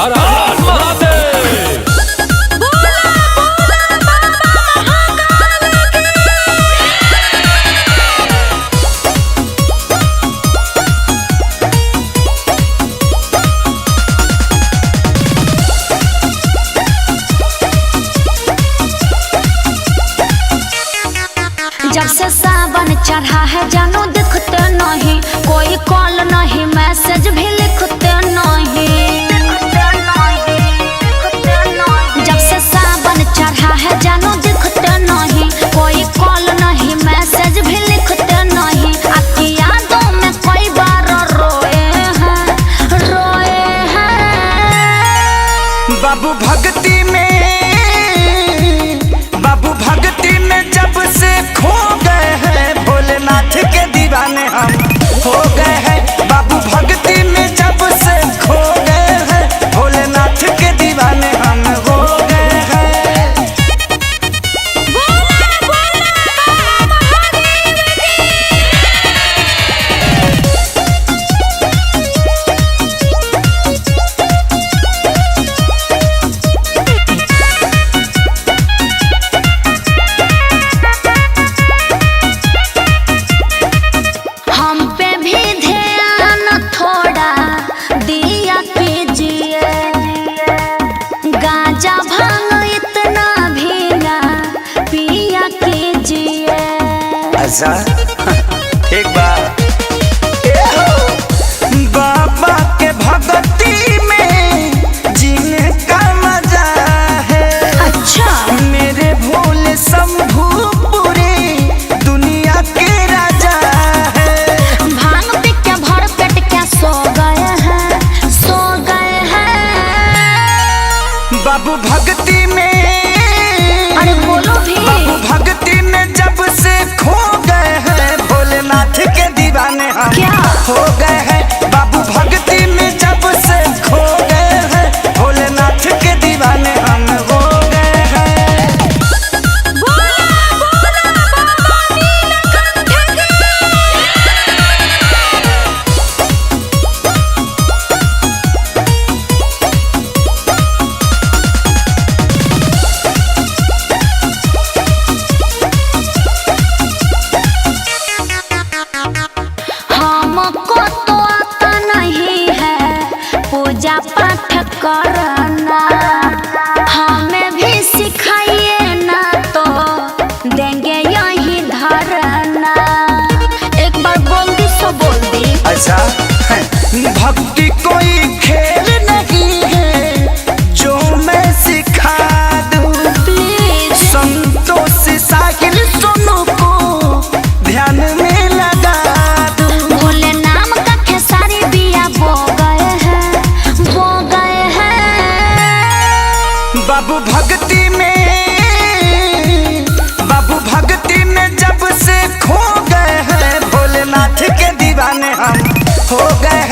हर हर महादेव। जब से सावन चढ़ा है जानू दिखते नहीं, कोई कॉल नहीं मैसेज भी लिखते नहीं। जब से सावन चढ़ा है जानू दिखते नहीं, कोई कॉल नहीं मैसेज भी लिखते नहीं। आपकी यादों में कई बार रोए हैं बाबू भक्ति में, बाबू भक्ति में जब से खो गए हैं, भोलेनाथ के दीवाने हम हो गए हैं। बाबू भक्ति में जब से खो गए हैं, भोलेनाथ के दीवाने हम हो गए हैं। हम पे भी ध्यान थोड़ा दिया कीजिए, गांजा भांग इतना भी ना पिया कीजिए। अच्छा ठीक बात। बाबा के भक्ति में जीने का मजा है। अच्छा मेरे भोले शंभू पूरी दुनिया के राजा है। भांग पी के भर पेट क्या सो गए हैं बाबू भक्ति में। अरे बोलो भी। बाबू भक्ति में जब से खो गए हैं, भोलेनाथ के दीवाने हम क्या? हो गए हैं। बाबू भक्ति में जब से खो गए हैं, भोलेनाथ के दीवाने हम हो गए हैं। हमको तो आता नहीं है पूजा पाठ करना, हमें भी सिखाइए ना तो देंगे यही धरना। एक बार बोल दी सो बोल दी। अच्छा भक्ति कोई खेल नहीं है जो मैं सिखा दूं। प्लीज संतोष साहिल सोनू को ध्यान में लगा दूं। भोले नाम का खेसारी बिया बो गए हैं बाबू भक्ति में। बाबू भक्ति में जब से खो गए हैं, भोलेनाथ के दीवाने हम हो गए हैं।